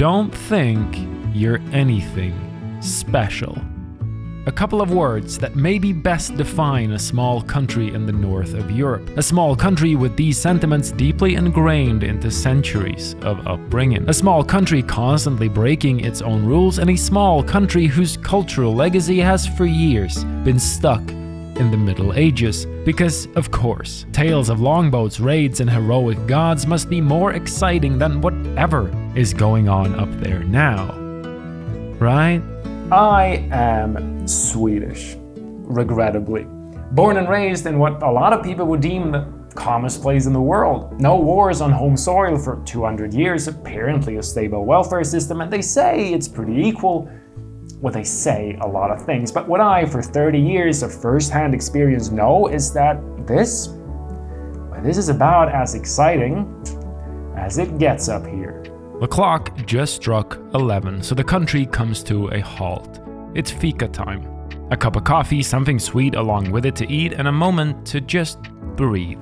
don't think you're anything special. A couple of words that maybe best define a small country in the north of Europe. A small country with these sentiments deeply ingrained into centuries of upbringing. A small country constantly breaking its own rules, and a small country whose cultural legacy has for years been stuck in the Middle Ages. Because, of course, tales of longboats, raids, and heroic gods must be more exciting than whatever is going on up there now. Right? I am Swedish, regrettably. Born and raised in what a lot of people would deem the calmest place in the world. No wars on home soil for 200 years, apparently a stable welfare system, and they say it's pretty equal. Well, they say a lot of things, but what I, for 30 years of first-hand experience, know is that this is about as exciting as it gets up here. The clock just struck 11, so the country comes to a halt. It's fika time. A cup of coffee, something sweet along with it to eat, and a moment to just breathe.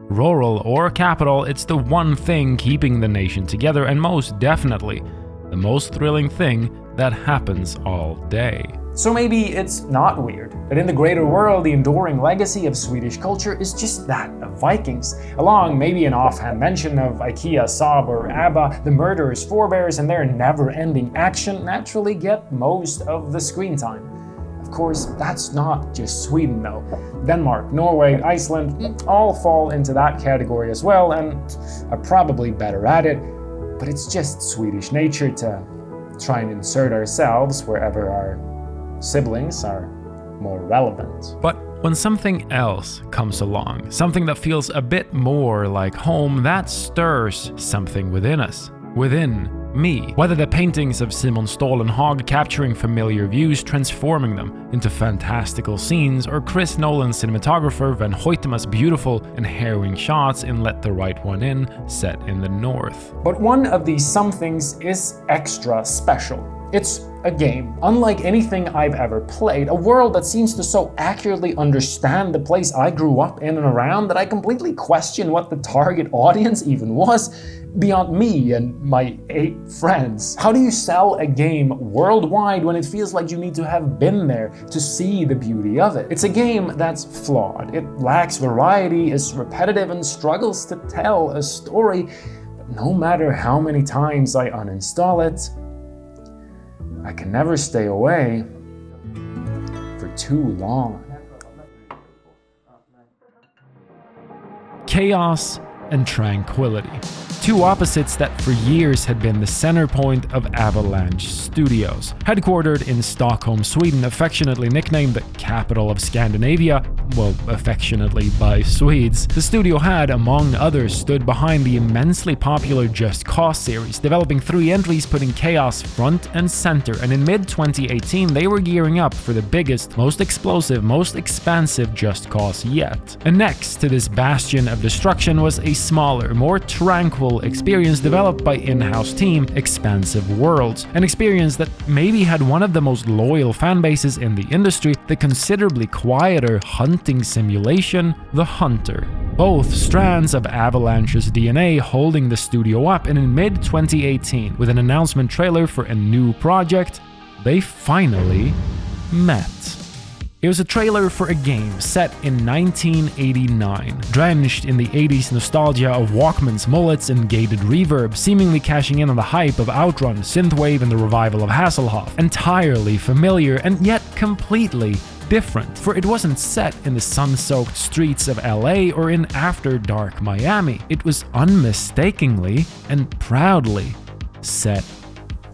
Rural or capital, it's the one thing keeping the nation together, and most definitely the most thrilling thing that happens all day. So maybe it's not weird that in the greater world the enduring legacy of Swedish culture is just that of Vikings. Along maybe an offhand mention of IKEA, Saab or ABBA, the murderers' forebears and their never-ending action naturally get most of the screen time. Of course, that's not just Sweden though. Denmark, Norway, Iceland all fall into that category as well and are probably better at it, but it's just Swedish nature to try and insert ourselves wherever our siblings are more relevant. But when something else comes along, something that feels a bit more like home, that stirs something within us, within me. Whether the paintings of Simon Stålenhag capturing familiar views, transforming them into fantastical scenes, or Chris Nolan's cinematographer Van Hoytema's beautiful and harrowing shots in Let the Right One In, set in the north. But one of these somethings is extra special. It's a game, unlike anything I've ever played, a world that seems to so accurately understand the place I grew up in and around that I completely question what the target audience even was, beyond me and my 8 friends. How do you sell a game worldwide when it feels like you need to have been there to see the beauty of it? It's a game that's flawed. It lacks variety, is repetitive, and struggles to tell a story. But no matter how many times I uninstall it, I can never stay away for too long. Chaos and tranquility. Two opposites that for years had been the center point of Avalanche Studios. Headquartered in Stockholm, Sweden, affectionately nicknamed the capital of Scandinavia, well, affectionately by Swedes, the studio had, among others, stood behind the immensely popular Just Cause series, developing 3 entries putting chaos front and center, and in mid-2018 they were gearing up for the biggest, most explosive, most expansive Just Cause yet. And next to this bastion of destruction was a smaller, more tranquil experience developed by in-house team Expansive Worlds, an experience that maybe had one of the most loyal fan bases in the industry, the considerably quieter hunting simulation, The Hunter. Both strands of Avalanche's DNA holding the studio up, and in mid-2018, with an announcement trailer for a new project, they finally met. It was a trailer for a game set in 1989, drenched in the 80s nostalgia of Walkman's mullets and gated reverb, seemingly cashing in on the hype of Outrun, Synthwave, and the revival of Hasselhoff. Entirely familiar and yet completely different, for it wasn't set in the sun-soaked streets of LA or in After Dark Miami. It was unmistakably and proudly set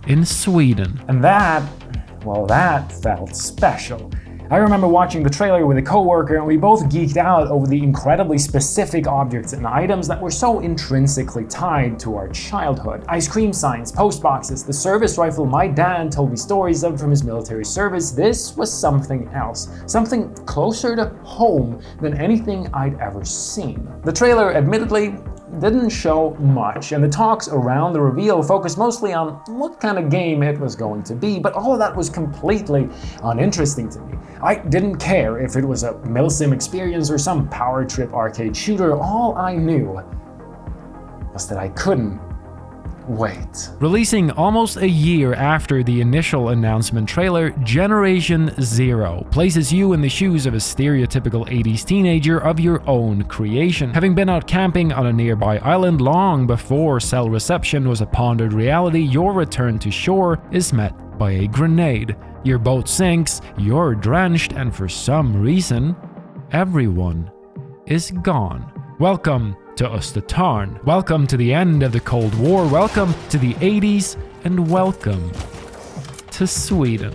in Sweden. And that felt special. I remember watching the trailer with a coworker and we both geeked out over the incredibly specific objects and items that were so intrinsically tied to our childhood. Ice cream signs, post boxes, the service rifle my dad told me stories of from his military service. This was something else, something closer to home than anything I'd ever seen. The trailer admittedly didn't show much, and the talks around the reveal focused mostly on what kind of game it was going to be, but all of that was completely uninteresting to me. I didn't care if it was a milsim experience or some power trip arcade shooter. All I knew was that I couldn't wait. Releasing almost a year after the initial announcement trailer, Generation Zero places you in the shoes of a stereotypical 80s teenager of your own creation. Having been out camping on a nearby island long before cell reception was a pondered reality, your return to shore is met by a grenade. Your boat sinks, you're drenched, and for some reason, everyone is gone. Welcome to Östertarn. Welcome to the end of the Cold War. Welcome to the 80s, and welcome to Sweden.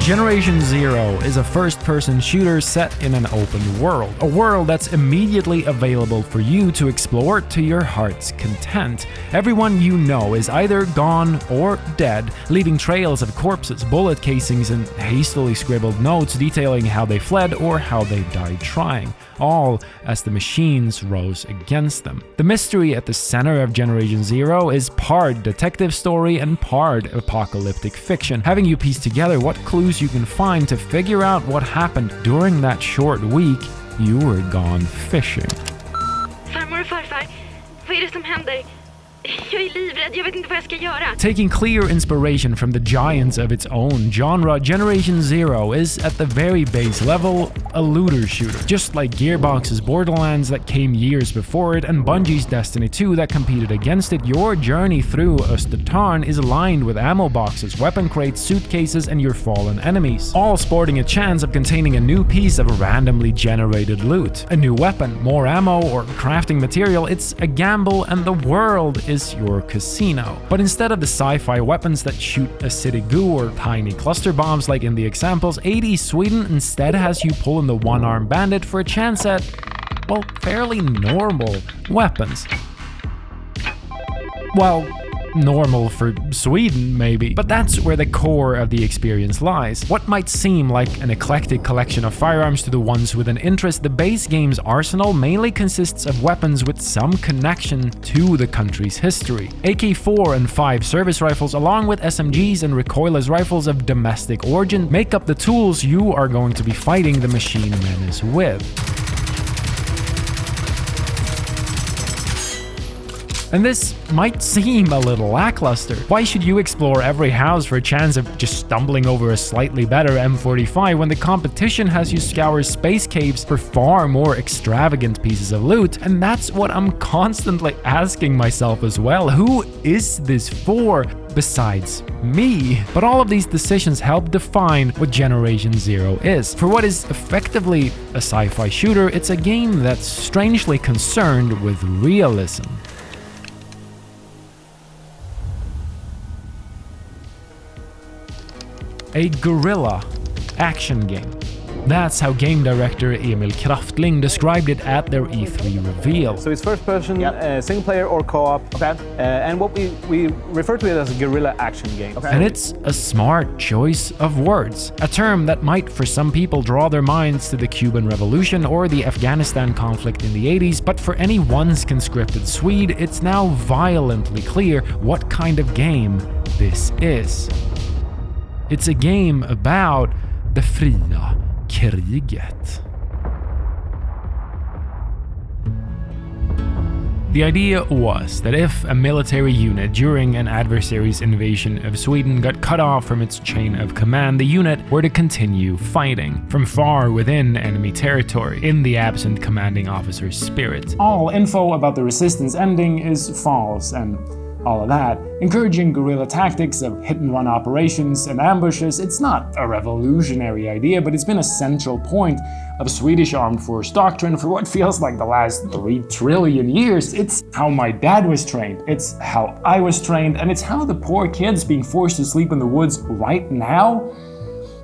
Generation Zero is a first-person shooter set in an open world, a world that's immediately available for you to explore to your heart's content. Everyone you know is either gone or dead, leaving trails of corpses, bullet casings, and hastily scribbled notes detailing how they fled or how they died trying, all as the machines rose against them. The mystery at the center of Generation Zero is part detective story and part apocalyptic fiction, having you piece together what clues you can find to figure out what happened during that short week you were gone fishing. Farmor och farfar, vad är det som händer? Jag är livrädd, jag vet inte vad jag ska göra. Taking clear inspiration from the giants of its own genre, Generation Zero is, at the very base level, a looter shooter. Just like Gearbox's Borderlands that came years before it and Bungie's Destiny 2 that competed against it, your journey through Östertarn is lined with ammo boxes, weapon crates, suitcases, and your fallen enemies, all sporting a chance of containing a new piece of randomly generated loot. A new weapon, more ammo, or crafting material. It's a gamble, and the world is your casino. But instead of the sci-fi weapons that shoot acidic goo or tiny cluster bombs like in the examples, 80s Sweden instead has you pull in the one-armed bandit for a chance at, well, fairly normal weapons. Well, normal for Sweden, maybe. But that's where the core of the experience lies. What might seem like an eclectic collection of firearms to the ones with an interest, the base game's arsenal mainly consists of weapons with some connection to the country's history. AK-4 and 5 service rifles, along with SMGs and recoilless rifles of domestic origin, make up the tools you are going to be fighting the machine menace with. And this might seem a little lackluster. Why should you explore every house for a chance of just stumbling over a slightly better M45 when the competition has you scour space caves for far more extravagant pieces of loot? And that's what I'm constantly asking myself as well. Who is this for besides me? But all of these decisions help define what Generation Zero is. For what is effectively a sci-fi shooter, it's a game that's strangely concerned with realism. A guerrilla action game. That's how game director Emil Kraftling described it at their E3 reveal. So it's first person, single player or co-op, and what we refer to it as a guerrilla action game. Okay. And it's a smart choice of words, a term that might for some people draw their minds to the Cuban Revolution or the Afghanistan conflict in the 80s, but for any once conscripted Swede, it's now violently clear what kind of game this is. It's a game about det fria kriget. The idea was that if a military unit during an adversary's invasion of Sweden got cut off from its chain of command, the unit were to continue fighting from far within enemy territory in the absent commanding officer's spirit. All info about the resistance ending is false, and all of that. Encouraging guerrilla tactics of hit-and-run operations and ambushes, it's not a revolutionary idea, but it's been a central point of Swedish armed force doctrine for what feels like the last 3 trillion years. It's how my dad was trained, it's how I was trained, and it's how the poor kids being forced to sleep in the woods right now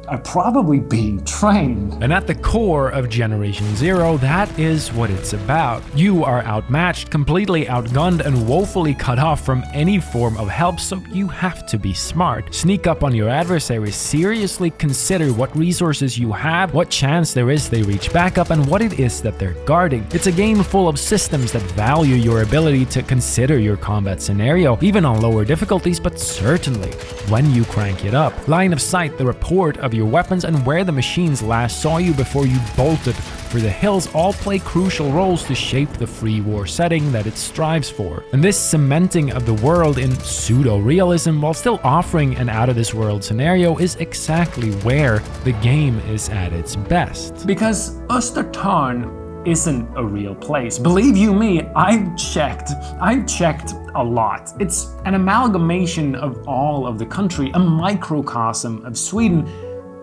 are probably being trained. And at the core of Generation Zero, that is what it's about. You are outmatched, completely outgunned, and woefully cut off from any form of help, so you have to be smart. Sneak up on your adversaries, seriously consider what resources you have, what chance there is they reach back up, and what it is that they're guarding. It's a game full of systems that value your ability to consider your combat scenario, even on lower difficulties, but certainly when you crank it up. Line of sight, the report of your weapons, and where the machines last saw you before you bolted for the hills all play crucial roles to shape the free war setting that it strives for. And this cementing of the world in pseudo-realism while still offering an out-of-this-world scenario is exactly where the game is at its best. Because Östertarn isn't a real place. Believe you me, I've checked a lot. It's an amalgamation of all of the country, a microcosm of Sweden.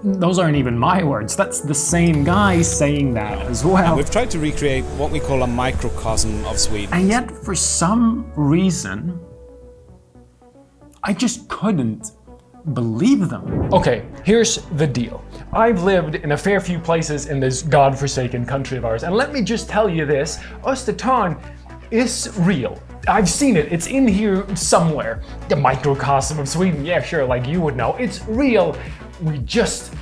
Those aren't even my words, that's the same guy saying that as well. And we've tried to recreate what we call a microcosm of Sweden. And yet, for some reason, I just couldn't believe them. Okay, here's the deal. I've lived in a fair few places in this godforsaken country of ours, and let me just tell you this, Östertarn is real. I've seen it, it's in here somewhere. The microcosm of Sweden, yeah sure, like you would know. It's real, we just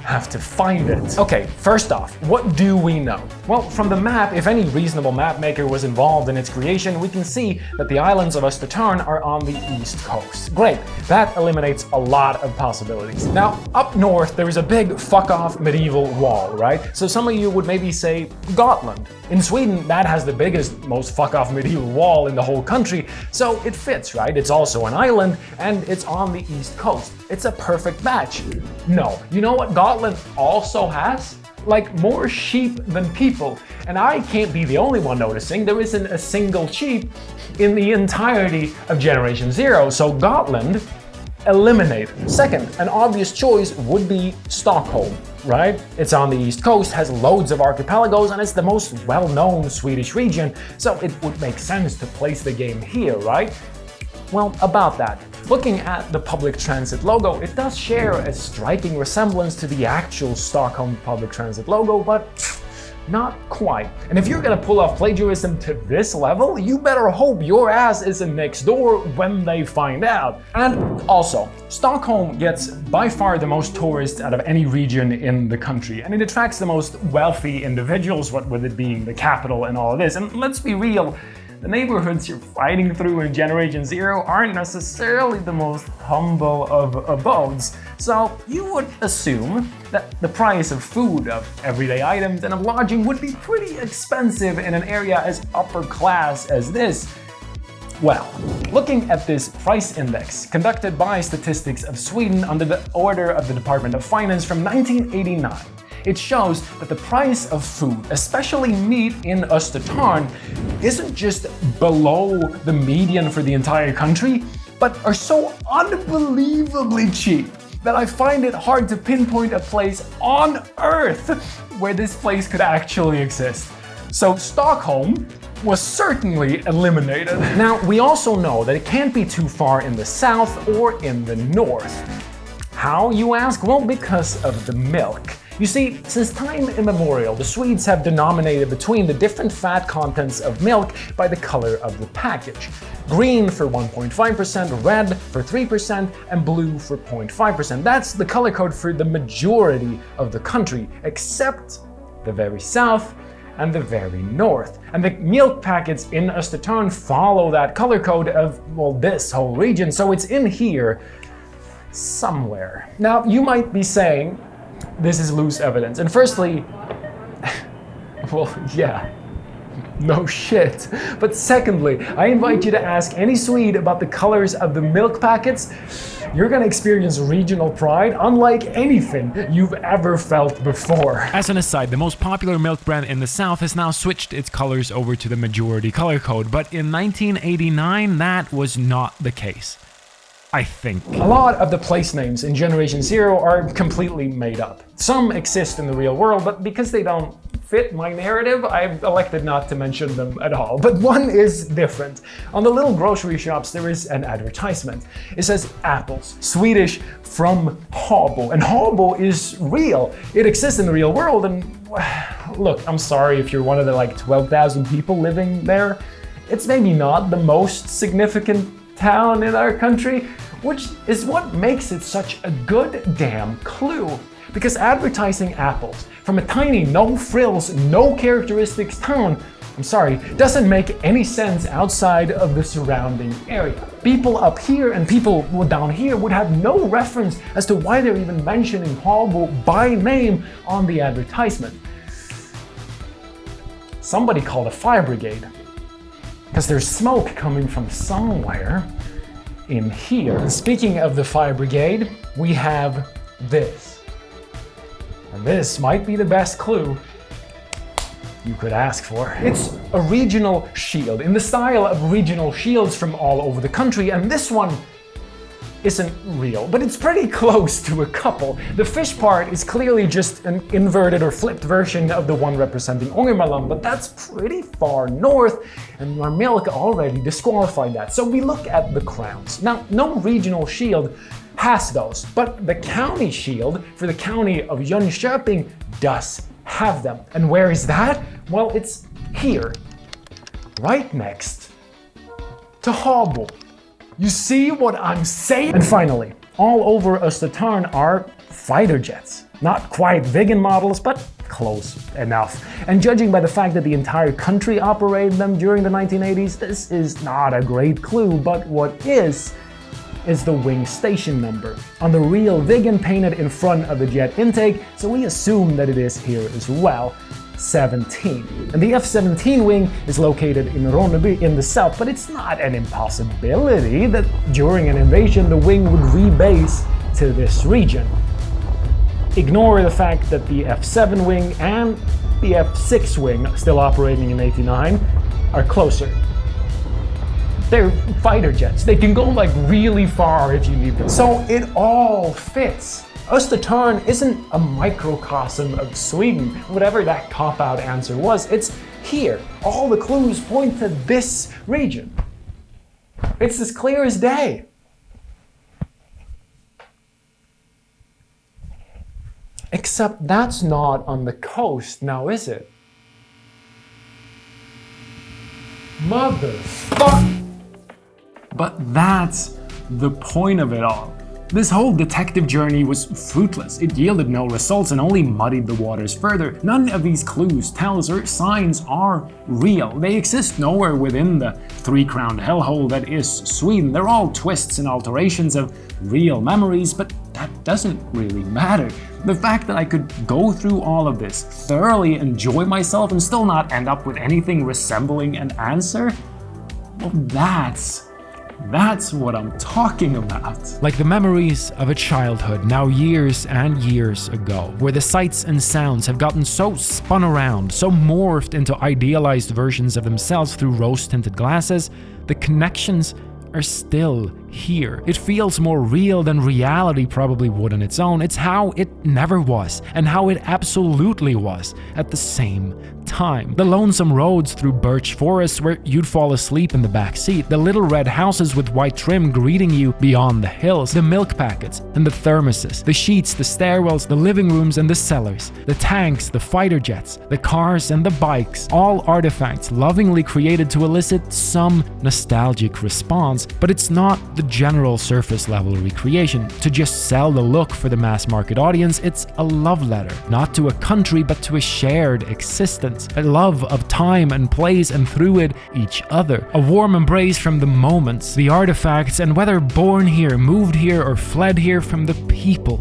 have to find it. Okay, first off, what do we know? Well, from the map, if any reasonable map maker was involved in its creation, we can see that the islands of Östertarn are on the east coast. Great, that eliminates a lot of possibilities. Now, up north, there is a big fuck-off medieval wall, right? So some of you would maybe say Gotland. In Sweden, that has the biggest, most fuck-off medieval wall in the whole country, so it fits, right? It's also an island, and it's on the east coast. It's a perfect match. No, you know what Gotland also has? Like more sheep than people. And I can't be the only one noticing, there isn't a single sheep in the entirety of Generation Zero, so Gotland eliminated. Second, an obvious choice would be Stockholm, right? It's on the east coast, has loads of archipelagos, and it's the most well-known Swedish region, so it would make sense to place the game here, right? Well, about that. Looking at the public transit logo, it does share a striking resemblance to the actual Stockholm public transit logo, but not quite. And if you're gonna pull off plagiarism to this level, you better hope your ass isn't next door when they find out. And also, Stockholm gets by far the most tourists out of any region in the country, and it attracts the most wealthy individuals, what with it being the capital and all of this. And let's be real, the neighborhoods you're fighting through in Generation Zero aren't necessarily the most humble of abodes, so you would assume that the price of food, of everyday items, and of lodging would be pretty expensive in an area as upper class as this. Well, looking at this price index conducted by Statistics of Sweden under the order of the Department of Finance from 1989, it shows that the price of food, especially meat in Östertarn, isn't just below the median for the entire country, but are so unbelievably cheap that I find it hard to pinpoint a place on Earth where this place could actually exist. So Stockholm was certainly eliminated. Now, we also know that it can't be too far in the south or in the north. How, you ask? Well, because of the milk. You see, since time immemorial, the Swedes have denominated between the different fat contents of milk by the color of the package. Green for 1.5%, red for 3%, and blue for 0.5%. That's the color code for the majority of the country, except the very south and the very north. And the milk packets in Östertarn follow that color code of, well, this whole region, so it's in here somewhere. Now, you might be saying, this is loose evidence. And firstly, well, yeah, no shit. But secondly, I invite you to ask any Swede about the colors of the milk packets. You're gonna experience regional pride unlike anything you've ever felt before. As an aside, the most popular milk brand in the South has now switched its colors over to the majority color code, but in 1989, that was not the case. I think. A lot of the place names in Generation Zero are completely made up. Some exist in the real world, but because they don't fit my narrative, I've elected not to mention them at all. But one is different. On the little grocery shops, there is an advertisement. It says apples, Swedish from Handbok. And Handbok is real. It exists in the real world. And look, I'm sorry if you're one of the like 12,000 people living there. It's maybe not the most significant town in our country, which is what makes it such a good damn clue. Because advertising apples from a tiny, no frills, no characteristics town, I'm sorry, doesn't make any sense outside of the surrounding area. People up here and people down here would have no reference as to why they're even mentioning Handbok by name on the advertisement. Somebody called a fire brigade, because there's smoke coming from somewhere in here. Speaking of the fire brigade, we have this. And this might be the best clue you could ask for. It's a regional shield in the style of regional shields from all over the country, and this one isn't real, but it's pretty close to a couple. The fish part is clearly just an inverted or flipped version of the one representing Ångermanland, but that's pretty far north, and our milk already disqualified that. So we look at the crowns. Now, no regional shield has those, but the county shield for the county of Jönköping does have them. And where is that? Well, it's here, right next to Handbok. You see what I'm saying? And finally, all over Östertörn are fighter jets. Not quite Viggen models, but close enough. And judging by the fact that the entire country operated them during the 1980s, this is not a great clue, but what is the wing station number. On the real Viggen painted in front of the jet intake, so we assume that it is here as well. 17. And the F-17 wing is located in Ronneby in the south, but it's not an impossibility that during an invasion the wing would rebase to this region. Ignore the fact that the F-7 wing and the F-6 wing, still operating in 89, are closer. They're fighter jets. They can go like really far if you need them. So it all fits. Östertörn isn't a microcosm of Sweden, whatever that cop-out answer was. It's here. All the clues point to this region. It's as clear as day. Except that's not on the coast now, is it? Motherfuck! But that's the point of it all. This whole detective journey was fruitless. It yielded no results and only muddied the waters further. None of these clues, tells, or signs are real. They exist nowhere within the three-crowned hellhole that is Sweden. They're all twists and alterations of real memories, but that doesn't really matter. The fact that I could go through all of this, thoroughly enjoy myself, and still not end up with anything resembling an answer, well, that's what I'm talking about. Like the memories of a childhood now years and years ago, where the sights and sounds have gotten so spun around, so morphed into idealized versions of themselves through rose-tinted glasses, the connections are still here. It feels more real than reality probably would on its own. It's how it never was, and how it absolutely was at the same time. The lonesome roads through birch forests where you'd fall asleep in the back seat, the little red houses with white trim greeting you beyond the hills, the milk packets and the thermoses, the sheets, the stairwells, the living rooms and the cellars, the tanks, the fighter jets, the cars and the bikes, all artifacts lovingly created to elicit some nostalgic response, but it's not the general surface level recreation to just sell the look for the mass market audience. It's a love letter, not to a country but to a shared existence, a love of time and place and through it each other, a warm embrace from the moments, the artifacts, and whether born here, moved here, or fled here, from the people,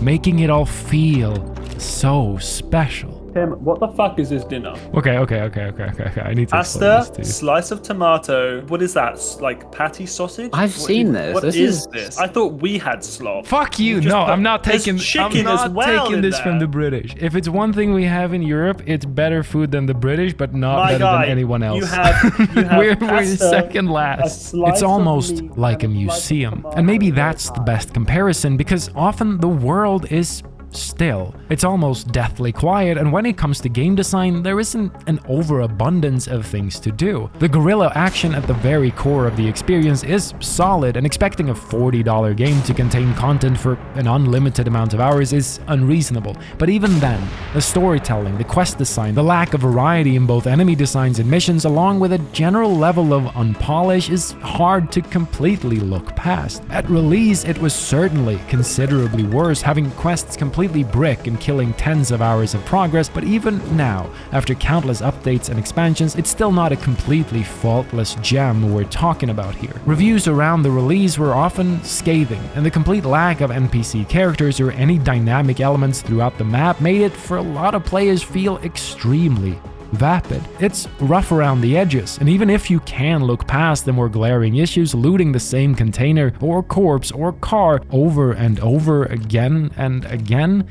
making it all feel so special. Tim, what the fuck is this dinner? Okay. I need to Pasta, explain this to you. slice of tomato. What is that? Like patty sausage? I've seen this. What This is is- this? I thought we had slop. Fuck you! just No, put- I'm not there's taking. chicken I'm as not well taking in this from there. the British. If it's one thing we have in Europe, it's better food than the British, but not My better guy, than anyone else. you have we're pasta, second a last. slice It's of almost meat, like a and a slice of museum, tomato and maybe on the that's the side. best comparison because often the world is still. It's almost deathly quiet, and when it comes to game design, there isn't an overabundance of things to do. The guerrilla action at the very core of the experience is solid, and expecting a $40 game to contain content for an unlimited amount of hours is unreasonable. But even then, the storytelling, the quest design, the lack of variety in both enemy designs and missions, along with a general level of unpolish, is hard to completely look past. At release, it was certainly considerably worse, having quests completely brick and killing tens of hours of progress, but even now, after countless updates and expansions, it's still not a completely faultless gem we're talking about here. Reviews around the release were often scathing, and the complete lack of NPC characters or any dynamic elements throughout the map made it for a lot of players feel extremely vapid. It's rough around the edges, and even if you can look past the more glaring issues, looting the same container or corpse or car over and over again and again,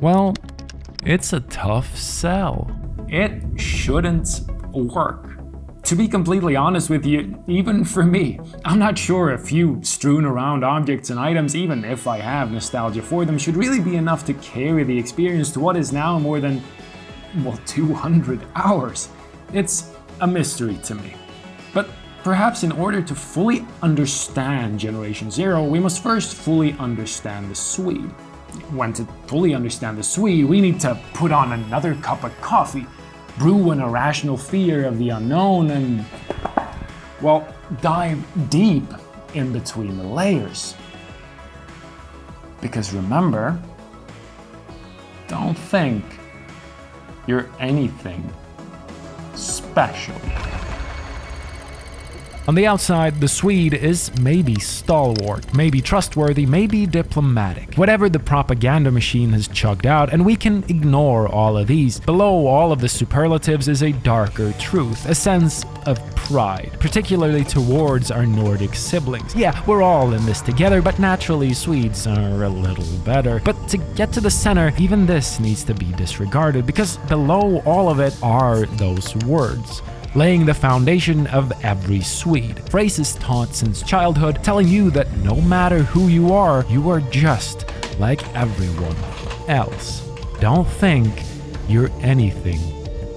well, it's a tough sell. It shouldn't work. To be completely honest with you, even for me, I'm not sure a few strewn around objects and items, even if I have nostalgia for them, should really be enough to carry the experience to what is now more than 200 hours. It's a mystery to me. But perhaps in order to fully understand Generation Zero, we must first fully understand the Swede. When to fully understand the Swede, we need to put on another cup of coffee, brew an irrational fear of the unknown, and, well, dive deep in between the layers. Because remember, don't think you're anything special. On the outside, the Swede is maybe stalwart, maybe trustworthy, maybe diplomatic. Whatever the propaganda machine has chugged out, and we can ignore all of these. Below all of the superlatives is a darker truth, a sense of pride, particularly towards our Nordic siblings. Yeah, we're all in this together, but naturally Swedes are a little better. But to get to the center, even this needs to be disregarded, because below all of it are those words, laying the foundation of every Swede. Phrases taught since childhood, telling you that no matter who you are just like everyone else. Don't think you're anything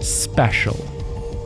special.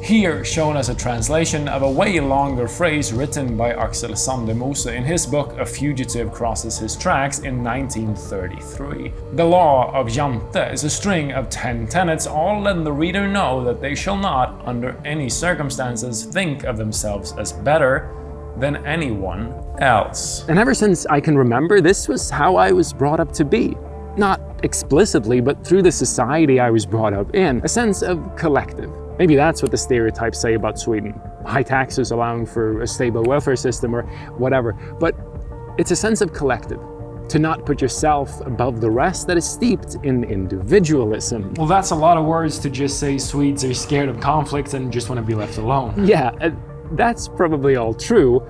Here shown as a translation of a way longer phrase written by Axel Sandemose in his book A Fugitive Crosses His Tracks in 1933. The Law of Jante is a string of 10 tenets, all letting the reader know that they shall not, under any circumstances, think of themselves as better than anyone else. And ever since I can remember, this was how I was brought up to be. Not explicitly, but through the society I was brought up in, a sense of collective. Maybe that's what the stereotypes say about Sweden. High taxes allowing for a stable welfare system or whatever. But it's a sense of collective. To not put yourself above the rest that is steeped in individualism. Well, that's a lot of words to just say Swedes are scared of conflict and just want to be left alone. Yeah, that's probably all true.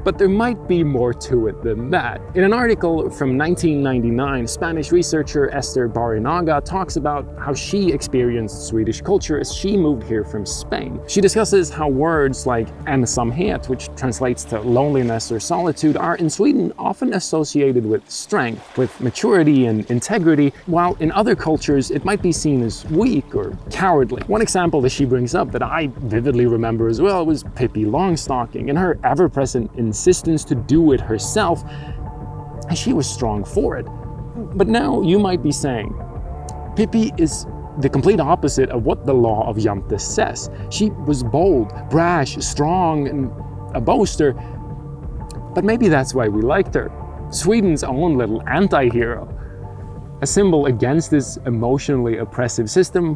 But there might be more to it than that. In an article from 1999, Spanish researcher Esther Barinaga talks about how she experienced Swedish culture as she moved here from Spain. She discusses how words like ensamhet, which translates to loneliness or solitude, are in Sweden often associated with strength, with maturity and integrity, while in other cultures it might be seen as weak or cowardly. One example that she brings up that I vividly remember as well was Pippi Longstocking and her ever-present insistence to do it herself, and she was strong for it. But now you might be saying, Pippi is the complete opposite of what the Law of Jante says. She was bold, brash, strong, and a boaster, but maybe that's why we liked her. Sweden's own little anti-hero, a symbol against this emotionally oppressive system,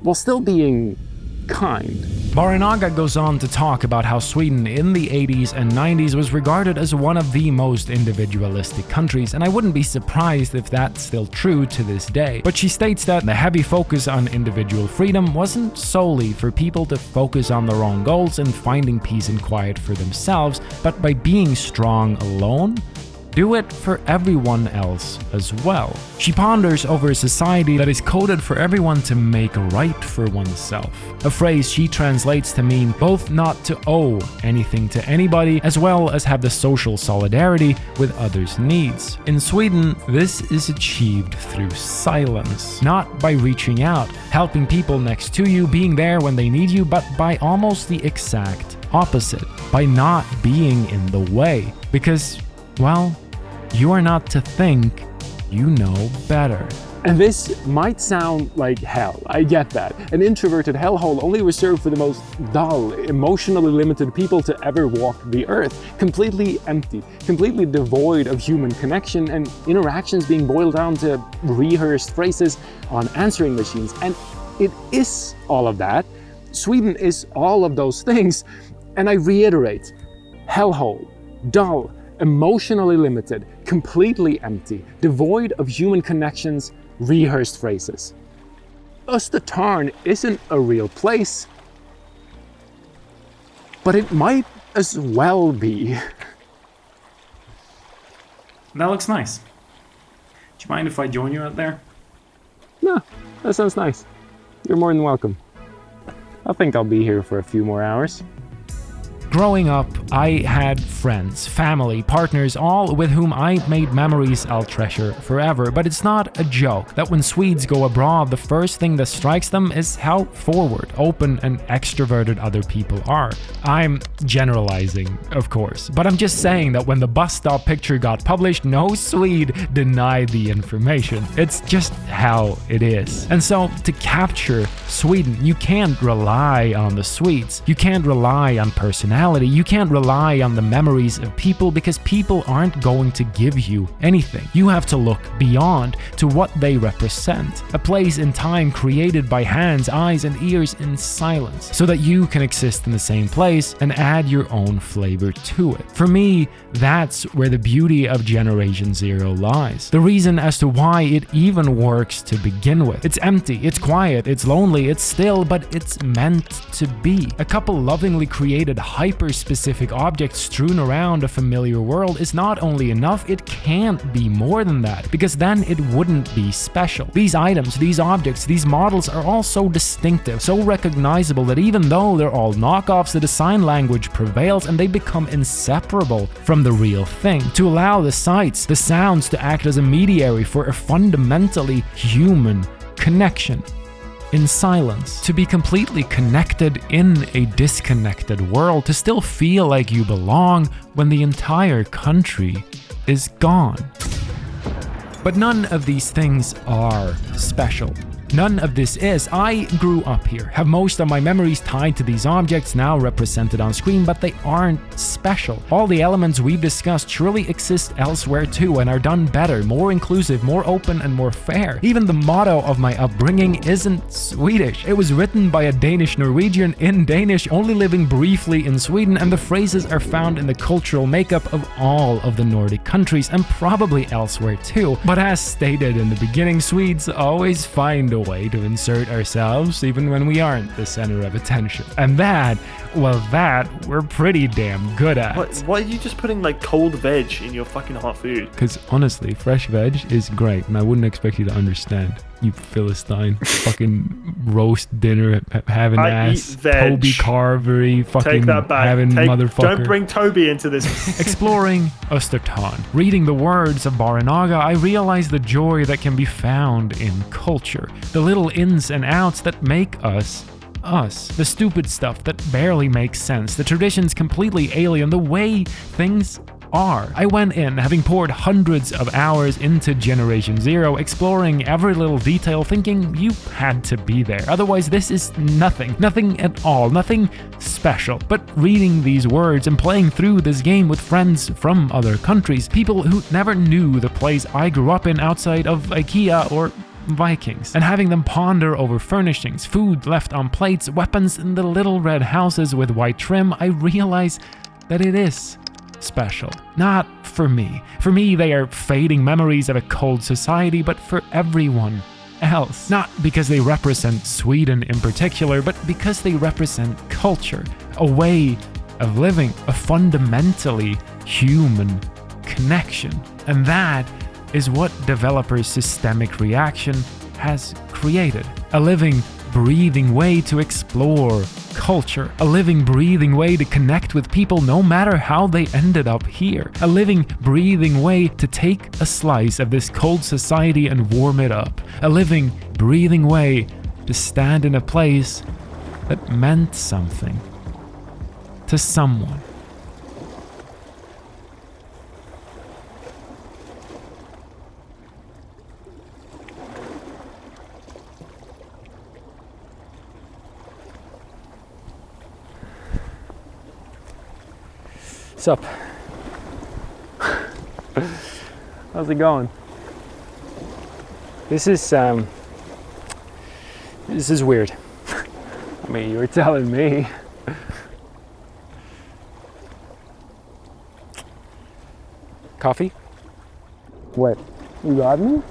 while still being kind. Barinaga goes on to talk about how Sweden in the 80s and 90s was regarded as one of the most individualistic countries, and I wouldn't be surprised if that's still true to this day. But she states that the heavy focus on individual freedom wasn't solely for people to focus on their own goals and finding peace and quiet for themselves, but by being strong alone, do it for everyone else as well. She ponders over a society that is coded for everyone to make right for oneself, a phrase she translates to mean both not to owe anything to anybody as well as have the social solidarity with others' needs. In Sweden, this is achieved through silence, not by reaching out, helping people next to you, being there when they need you, but by almost the exact opposite, by not being in the way. Because, well, you are not to think you know better. And this might sound like hell, I get that. An introverted hellhole only reserved for the most dull, emotionally limited people to ever walk the earth. Completely empty, completely devoid of human connection, and interactions being boiled down to rehearsed phrases on answering machines. And it is all of that. Sweden is all of those things. And I reiterate, hellhole, dull, emotionally limited, completely empty, devoid of human connections, rehearsed phrases. Östertarn isn't a real place, but it might as well be. That looks nice. Do you mind if I join you out there? No, that sounds nice. You're more than welcome. I think I'll be here for a few more hours. Growing up, I had friends, family, partners, all with whom I made memories I'll treasure forever. But it's not a joke that when Swedes go abroad, the first thing that strikes them is how forward, open, and extroverted other people are. I'm generalizing, of course, but I'm just saying that when the bus stop picture got published, no Swede denied the information. It's just how it is. And so, to capture Sweden, you can't rely on the Swedes. You can't rely on personality. You can't rely on the memories of people because people aren't going to give you anything. You have to look beyond to what they represent. A place in time created by hands, eyes, and ears in silence so that you can exist in the same place and add your own flavor to it. For me, that's where the beauty of Generation Zero lies. The reason as to why it even works to begin with. It's empty, it's quiet, it's lonely, it's still, but it's meant to be. A couple lovingly created hyper-specific objects strewn around a familiar world is not only enough, it can't be more than that, because then it wouldn't be special. These items, these objects, these models are all so distinctive, so recognizable that even though they're all knockoffs, the design language prevails and they become inseparable from the real thing. To allow the sights, the sounds to act as a mediary for a fundamentally human connection. In silence, to be completely connected in a disconnected world, to still feel like you belong when the entire country is gone. But none of these things are special. None of this is. I grew up here, have most of my memories tied to these objects now represented on screen, but they aren't special. All the elements we've discussed surely exist elsewhere too and are done better, more inclusive, more open, and more fair. Even the motto of my upbringing isn't Swedish. It was written by a Danish Norwegian in Danish, only living briefly in Sweden, and the phrases are found in the cultural makeup of all of the Nordic countries and probably elsewhere too. But as stated in the beginning, Swedes always find a way to insert ourselves even when we aren't the center of attention. And that, well, that we're pretty damn good at. Why are you just putting like cold veg in your fucking hot food? Because honestly, fresh veg is great, and I wouldn't expect you to understand. You Philistine. Fucking roast dinner, having ass, Toby Carvery, fucking take that back. Having motherfucker. Don't bring Toby into this. Exploring Östertarn. Reading the words of Barinaga, I realize the joy that can be found in culture. The little ins and outs that make us. The stupid stuff that barely makes sense. The traditions completely alien. The way things are. I went in, having poured hundreds of hours into Generation Zero, exploring every little detail, thinking you had to be there. Otherwise, this is nothing. Nothing at all. Nothing special. But reading these words and playing through this game with friends from other countries, people who never knew the place I grew up in outside of IKEA or Vikings, and having them ponder over furnishings, food left on plates, weapons in the little red houses with white trim, I realize that it is special. Not for me. For me, they are fading memories of a cold society, but for everyone else. Not because they represent Sweden in particular, but because they represent culture, a way of living, a fundamentally human connection. And that is what developer Systemic Reaction has created. A living, breathing way to explore culture. A living, breathing way to connect with people no matter how they ended up here. A living, breathing way to take a slice of this cold society and warm it up. A living, breathing way to stand in a place that meant something to someone. What's up? How's it going? This is weird. I mean, you were telling me. Coffee? What? You got me?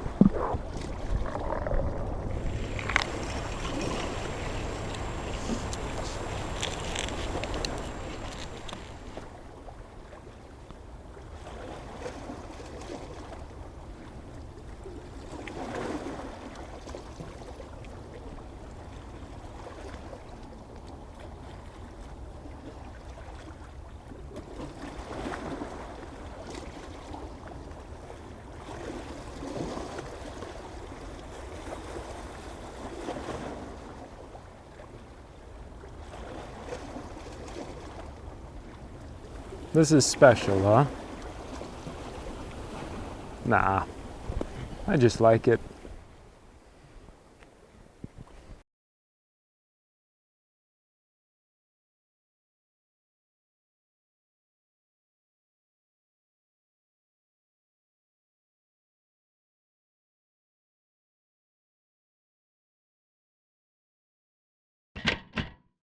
This is special, huh? Nah, I just like it.